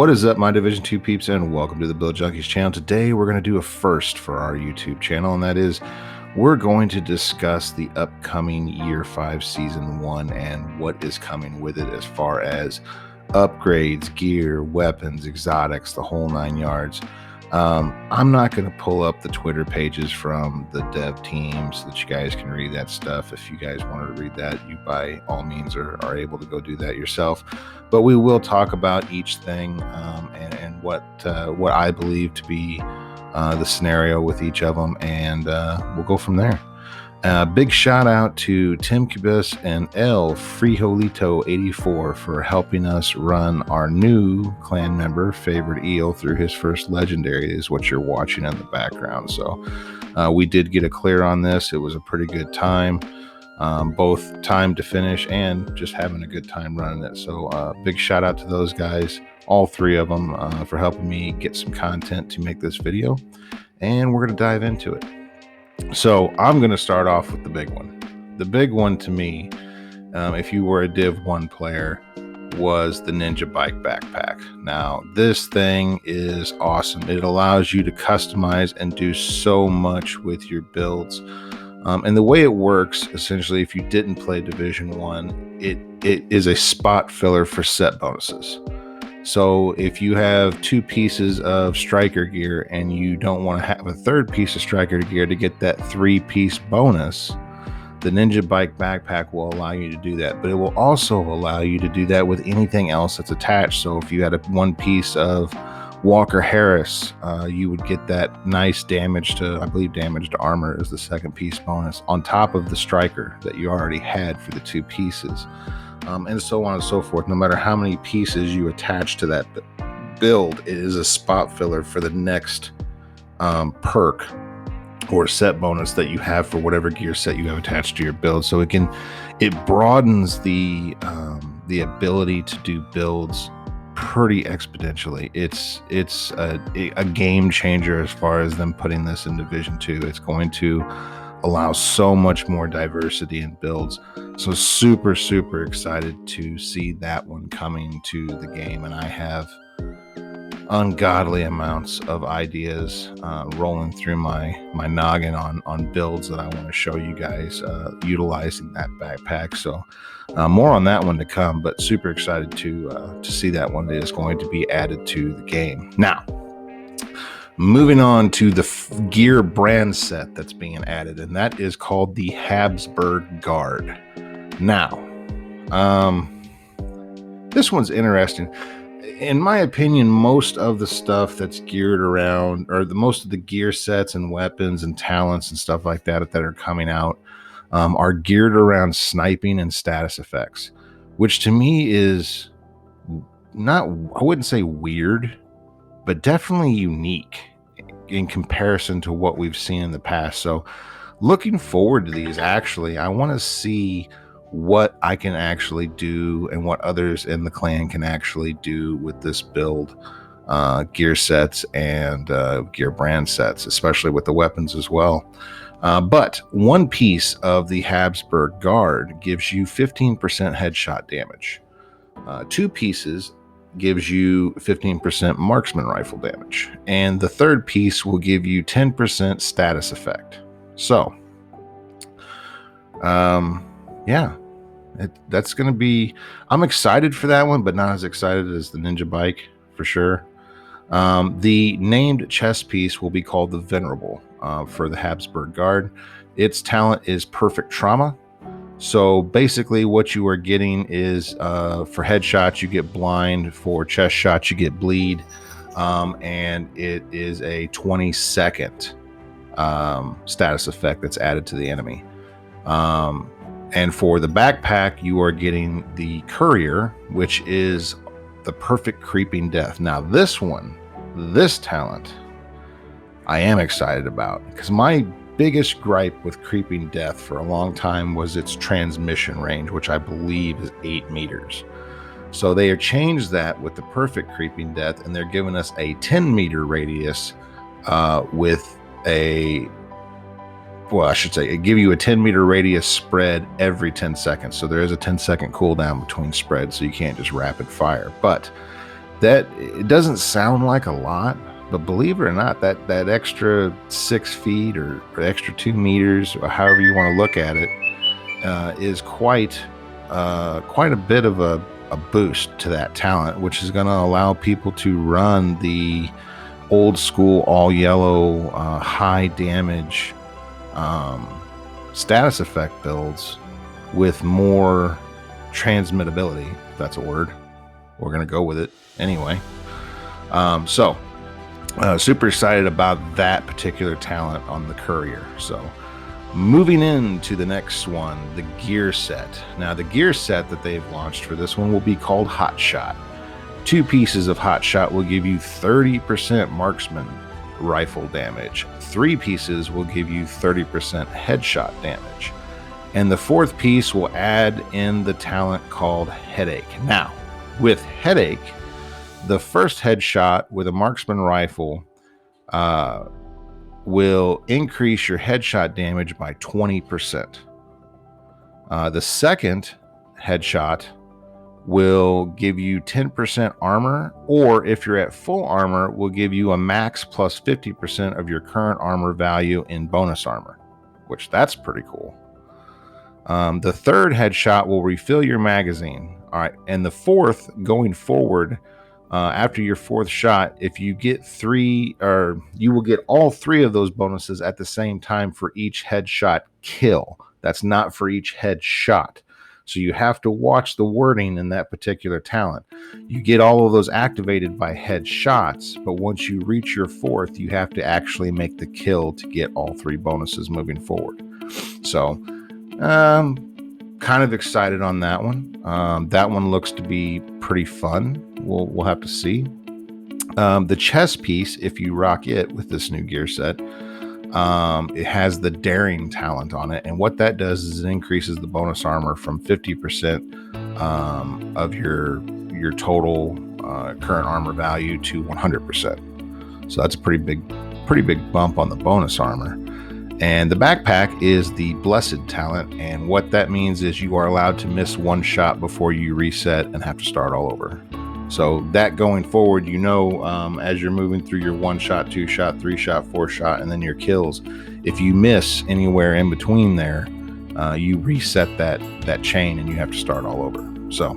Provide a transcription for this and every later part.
What is up, my Division 2 peeps, and welcome to the Build Junkies channel. Today we're going to do a first for our YouTube channel, and that is we're going to discuss the upcoming Year 5 Season 1 and what is coming with it as far as upgrades, gear, weapons, exotics, the whole 9 yards. I'm not going to pull up the Twitter pages from the dev teams so that you guys can read that stuff. If you guys wanted to read that, you by all means are able to go do that yourself. But we will talk about each thing and what I believe to be the scenario with each of them, and we'll go from there. Big shout out to Tim Cubis and El Frijolito 84 for helping us run our new clan member, Favorite Eel, through his first legendary, is what you're watching in the background. So we did get a clear on this. It was a pretty good time, both time to finish and just having a good time running it. So big shout out to those guys, all three of them, for helping me get some content to make this video. And we're going to dive into it. So I'm going to start off with the big one. The big one to me, if you were a Div 1 player, was the Ninja Bike backpack. Now, this thing is awesome. It allows you to customize and do so much with your builds. And the way it works, essentially, if you didn't play Division 1, it is a spot filler for set bonuses. So if you have 2 pieces of striker gear and you don't want to have a 3rd piece of striker gear to get that 3-piece bonus, the Ninja Bike backpack will allow you to do that. But it will also allow you to do that with anything else that's attached. So if you had 1 piece of Walker Harris, you would get that nice damage to, I believe damage to armor is the 2nd piece bonus on top of the striker that you already had for the 2 pieces. And so on and so forth. No matter how many pieces you attach to that build, it is a spot filler for the next perk or set bonus that you have for whatever gear set you have attached to your build. So it broadens the ability to do builds pretty exponentially. It's a game changer as far as them putting this in Division 2. It's going to allow so much more diversity in builds. So super excited to see that one coming to the game, and I have ungodly amounts of ideas rolling through my noggin on builds that I want to show you guys utilizing that backpack. So more on that one to come, but super excited to see that one that is going to be added to the game. Now, moving on to the gear brand set that's being added, and that is called the Habsburg Guard. Now, this one's interesting. In my opinion, most of the stuff that's geared around, or most of the gear sets and weapons and talents and stuff like that are coming out, are geared around sniping and status effects, which to me is not, I wouldn't say weird, but definitely unique in comparison to what we've seen in the past. So looking forward to these, actually, I want to see what I can actually do and what others in the clan can actually do with this build, gear sets and gear brand sets, especially with the weapons as well. But 1 piece of the Habsburg Guard gives you 15% headshot damage. 2 pieces gives you 15% marksman rifle damage, and the 3rd piece will give you 10% status effect. So yeah, that's gonna be, I'm excited for that one, but not as excited as the Ninja Bike for sure. The named chest piece will be called the Venerable for the Habsburg Guard. Its talent is Perfect Trauma. So basically what you are getting is for headshots you get blind, for chest shots you get bleed, and it is a 20-second status effect that's added to the enemy. And for the backpack you are getting the Courier, which is the Perfect Creeping Death. Now this talent I am excited about, because my biggest gripe with Creeping Death for a long time was its transmission range, which I believe is 8 meters. So they have changed that with the Perfect Creeping Death, and they're giving us a 10-meter radius with a, well, I should say, it give you a 10-meter radius spread every 10 seconds. So there is a 10-second cooldown between spreads, so you can't just rapid fire. But that it doesn't sound like a lot, but believe it or not, that extra 6 feet or extra 2 meters, or however you want to look at it, is quite a bit of a boost to that talent, which is going to allow people to run the old school all yellow high damage status effect builds with more transmittability, if that's a word. We're going to go with it anyway. Super excited about that particular talent on the courier. So moving into the next one, the gear set. Now the gear set that they've launched for this one will be called Hot Shot. 2 pieces of Hot Shot will give you 30% marksman rifle damage. 3 pieces will give you 30% headshot damage. And the 4th piece will add in the talent called Headache. Now, with Headache, the first headshot with a marksman rifle will increase your headshot damage by 20%. The second headshot will give you 10% armor, or if you're at full armor, will give you a max plus 50% of your current armor value in bonus armor, which that's pretty cool. The third headshot will refill your magazine. All right, and the 4th, going forward, after your 4th shot, if you get 3, or you will get all 3 of those bonuses at the same time for each headshot kill. That's not for each headshot. So you have to watch the wording in that particular talent. You get all of those activated by headshots, but once you reach your 4th, you have to actually make the kill to get all 3 bonuses moving forward. So, kind of excited on that one. That one looks to be pretty fun. We'll have to see. The chest piece, if you rock it with this new gear set, it has the daring talent on it, and what that does is it increases the bonus armor from 50% of your total current armor value to 100%. So that's a pretty big bump on the bonus armor. And the backpack is the Blessed talent, and what that means is you are allowed to miss 1 shot before you reset and have to start all over. So that going forward, as you're moving through your 1 shot, 2 shot, 3 shot, 4 shot, and then your kills, if you miss anywhere in between there, you reset that chain and you have to start all over. So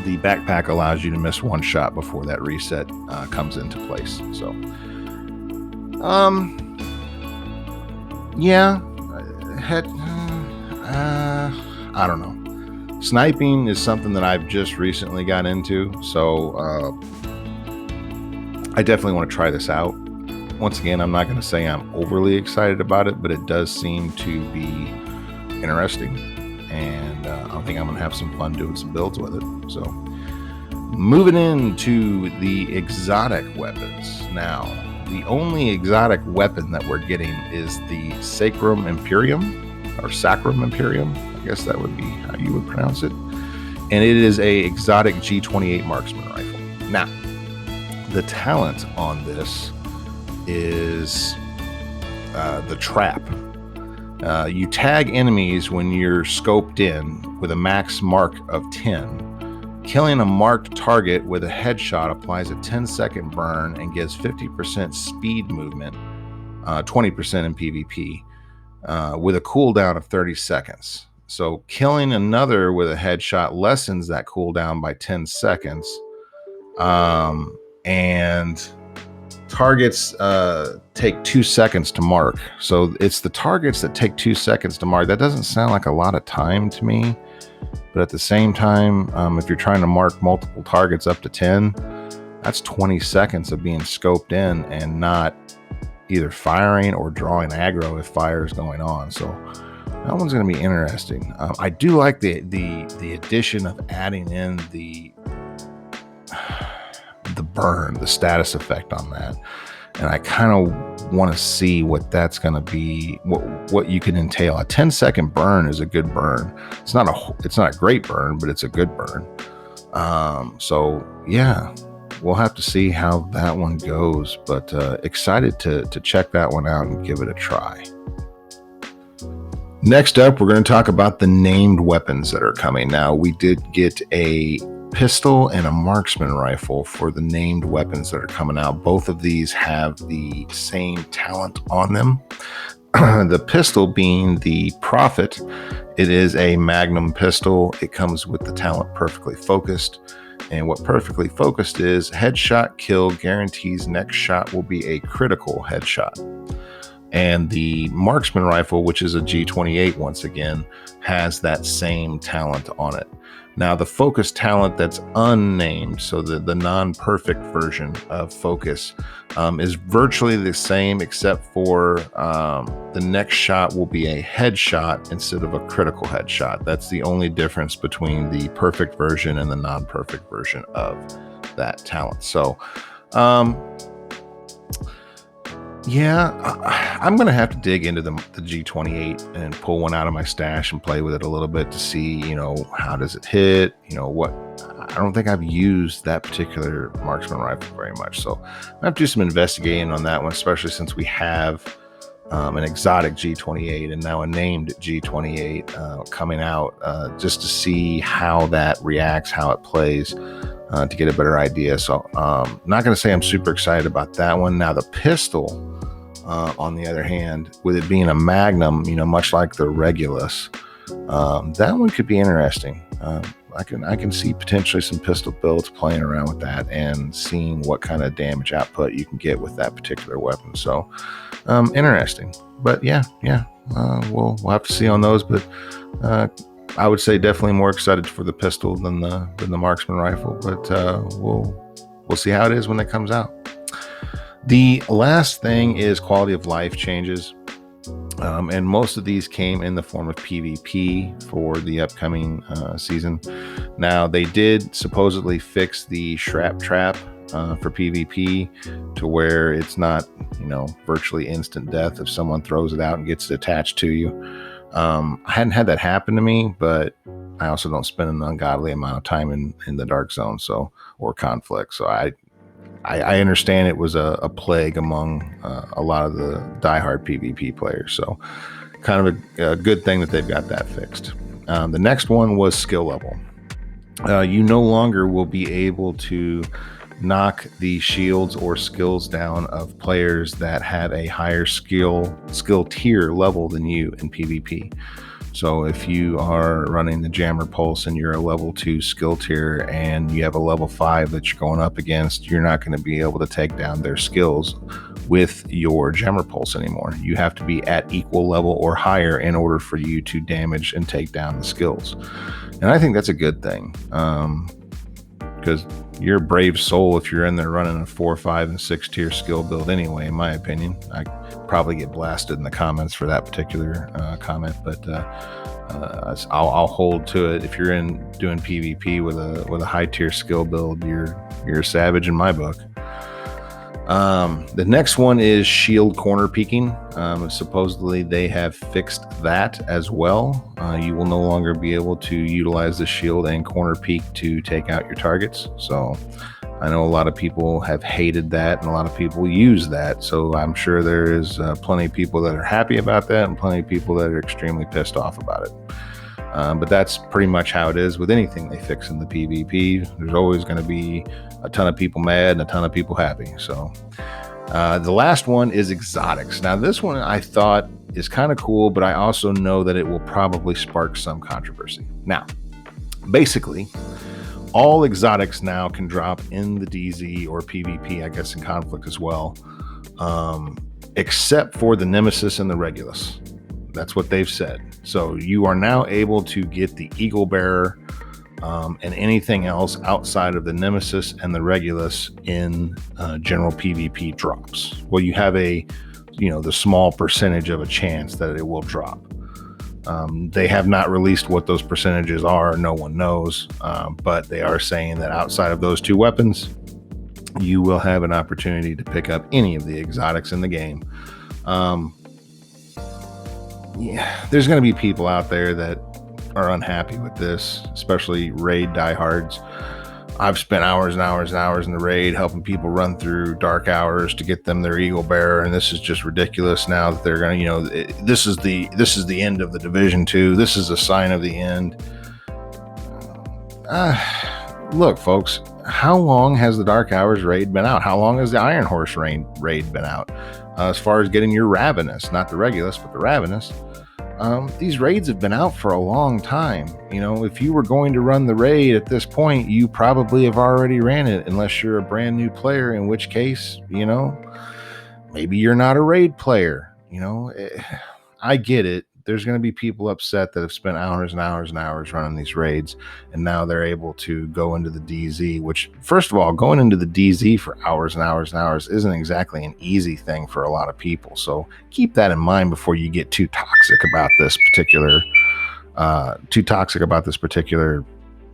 the backpack allows you to miss 1 shot before that reset comes into place. So, yeah, I don't know. Sniping is something that I've just recently got into, so I definitely want to try this out. Once again, I'm not going to say I'm overly excited about it, but it does seem to be interesting, and I think I'm going to have some fun doing some builds with it. So, moving into the exotic weapons. Now, the only exotic weapon that we're getting is the Sacrum Imperium, or Sacrum Imperium. I guess that would be how you would pronounce it. And it is a exotic G28 marksman rifle. Now, the talent on this is the trap. You tag enemies when you're scoped in with a max mark of 10. Killing a marked target with a headshot applies a 10-second burn and gives 50% speed movement, 20% in PvP, with a cooldown of 30 seconds. So killing another with a headshot lessens that cooldown by 10 seconds. And targets take 2 seconds to mark. So it's the targets that take 2 seconds to mark. That doesn't sound like a lot of time to me. But at the same time, if you're trying to mark multiple targets up to 10, that's 20 seconds of being scoped in and not either firing or drawing aggro if fire is going on. So that one's going to be interesting. I do like the addition of adding in the burn, the status effect on that. And I kind of want to see what that's going to be, what you can entail. A 10-second burn is a good burn. It's not a great burn, but it's a good burn. So yeah, we'll have to see how that one goes, but excited to check that one out and give it a try. Next up, we're going to talk about the named weapons that are coming. Now, we did get a pistol and a marksman rifle for the named weapons that are coming out. Both of these have the same talent on them. The pistol being the Prophet, it is a magnum pistol. It comes with the talent Perfectly Focused. And what Perfectly Focused is, headshot kill guarantees next shot will be a critical headshot. And the marksman rifle, which is a G28 once again, has that same talent on it. Now the focus talent that's unnamed, so the non-perfect version of focus, is virtually the same, except for the next shot will be a headshot instead of a critical headshot. That's the only difference between the perfect version and the non-perfect version of that talent. So yeah, I'm going to have to dig into the G28 and pull one out of my stash and play with it a little bit to see, how does it hit? I don't think I've used that particular marksman rifle very much. So I have to do some investigating on that one, especially since we have an exotic G28 and now a named G28 coming out, just to see how that reacts, how it plays, to get a better idea. So not going to say I'm super excited about that one. Now the pistol, on the other hand, with it being a magnum, much like the Regulus, that one could be interesting. I can see potentially some pistol builds playing around with that and seeing what kind of damage output you can get with that particular weapon. So interesting. But yeah, we'll have to see on those. But I would say definitely more excited for the pistol than the marksman rifle. But we'll see how it is when it comes out. The last thing is quality of life changes. And most of these came in the form of PvP for the upcoming season. Now, they did supposedly fix the Shrap Trap for PvP to where it's not, virtually instant death if someone throws it out and gets it attached to you. I hadn't had that happen to me, but I also don't spend an ungodly amount of time in the dark zone, or conflict. So I understand it was a plague among a lot of the diehard PvP players. So kind of a good thing that they've got that fixed. The next one was skill level. You no longer will be able to knock the shields or skills down of players that have a higher skill tier level than you in PvP. So if you are running the Jammer Pulse and you're a level 2 skill tier and you have a level 5 that you're going up against, you're not going to be able to take down their skills with your Jammer Pulse anymore. You have to be at equal level or higher in order for you to damage and take down the skills. And I think that's a good thing, because you're a brave soul if you're in there running a 4, 5, and 6 tier skill build anyway, in my opinion. I probably get blasted in the comments for that particular comment, but I'll hold to it. If you're doing PvP with a high tier skill build, you're a savage in my book. The next one is shield corner peeking. Supposedly they have fixed that as well. You will no longer be able to utilize the shield and corner peek to take out your targets. So I know a lot of people have hated that and a lot of people use that. So I'm sure there is plenty of people that are happy about that and plenty of people that are extremely pissed off about it. But that's pretty much how it is with anything they fix in the PvP. There's always going to be a ton of people mad and a ton of people happy. So the last one is exotics. Now this one I thought is kind of cool, but I also know that it will probably spark some controversy. Now, basically, all exotics now can drop in the DZ or PvP, I guess in conflict as well, except for the Nemesis and the Regulus. That's what they've said. So you are now able to get the Eagle Bearer and anything else outside of the Nemesis and the Regulus in general PvP drops. Well, you have the small percentage of a chance that it will drop. They have not released what those percentages are. No one knows. But they are saying that outside of those two weapons, you will have an opportunity to pick up any of the exotics in the game. There's going to be people out there that are unhappy with this, especially raid diehards. I've spent hours and hours and hours in the raid helping people run through dark hours to get them their Eagle Bearer, and this is just ridiculous now that they're going to, this is the end of the Division 2. This is a sign of the end. look, folks, how long has the Dark Hours raid been out? How long has the Iron Horse raid been out? As far as getting your Ravenous, not the Regulus, but the Ravenous, these raids have been out for a long time. You know, if you were going to run the raid at this point, you probably have already ran it, unless you're a brand new player, in which case, you know, maybe you're not a raid player. You know, I get it. There's going to be people upset that have spent hours and hours and hours running these raids, and now they're able to go into the DZ, which, first of all, going into the DZ for hours and hours and hours isn't exactly an easy thing for a lot of people. So keep that in mind before you get too toxic about this particular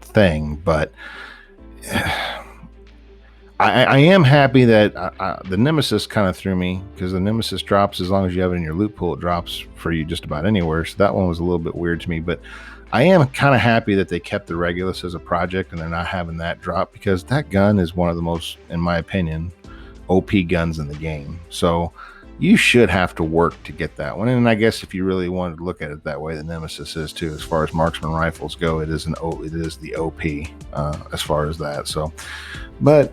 thing. But I am happy that the Nemesis kind of threw me, because the Nemesis drops as long as you have it in your loot pool. It drops for you just about anywhere. So that one was a little bit weird to me. But I am kind of happy that they kept the Regulus as a project and they're not having that drop, because that gun is one of the most, in my opinion, OP guns in the game. So you should have to work to get that one. And I guess if you really wanted to look at it that way, the Nemesis is too. As far as marksman rifles go, it is the OP as far as that. So, but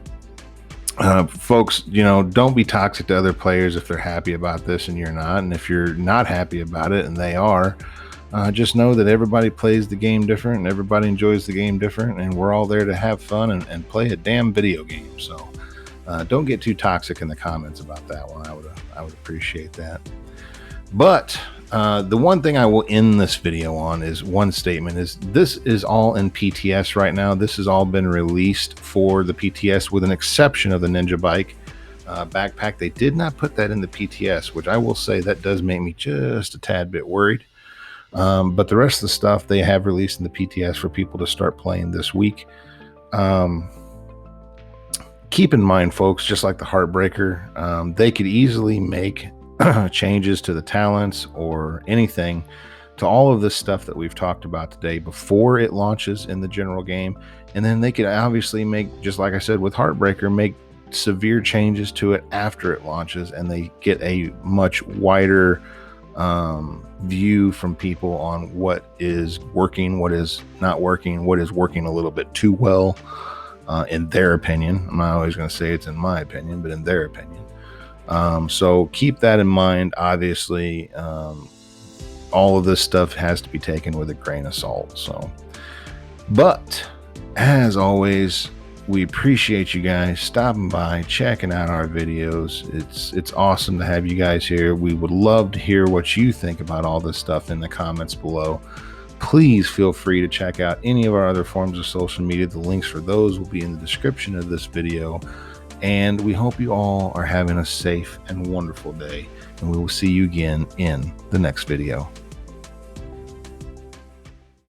folks, you know, don't be toxic to other players if they're happy about this and you're not. And if you're not happy about it and they are, just know that everybody plays the game different and everybody enjoys the game different, and we're all there to have fun and play a damn video game. So don't get too toxic in the comments about that one. I would appreciate that. But the one thing I will end this video on is one statement: is this is all in PTS right now. This has all been released for the PTS, with an exception of the Ninja Bike backpack. They did not put that in the PTS, which I will say that does make me just a tad bit worried. But the rest of the stuff they have released in the PTS for people to start playing this week. Keep in mind, folks, just like the Heartbreaker, they could easily make changes to the talents or anything to all of this stuff that we've talked about today before it launches in the general game. And then they could obviously make, just like I said with Heartbreaker, make severe changes to it after it launches, and they get a much wider view from people on what is working, what is not working, what is working a little bit too well, in their opinion. I'm not always going to say it's in my opinion, but in their opinion. So keep that in mind. Obviously, all of this stuff has to be taken with a grain of salt. So, but as always, we appreciate you guys stopping by, checking out our videos. It's awesome to have you guys here. We would love to hear what you think about all this stuff in the comments below. Please feel free to check out any of our other forms of social media. The links for those will be in the description of this video. And we hope you all are having a safe and wonderful day. And we will see you again in the next video.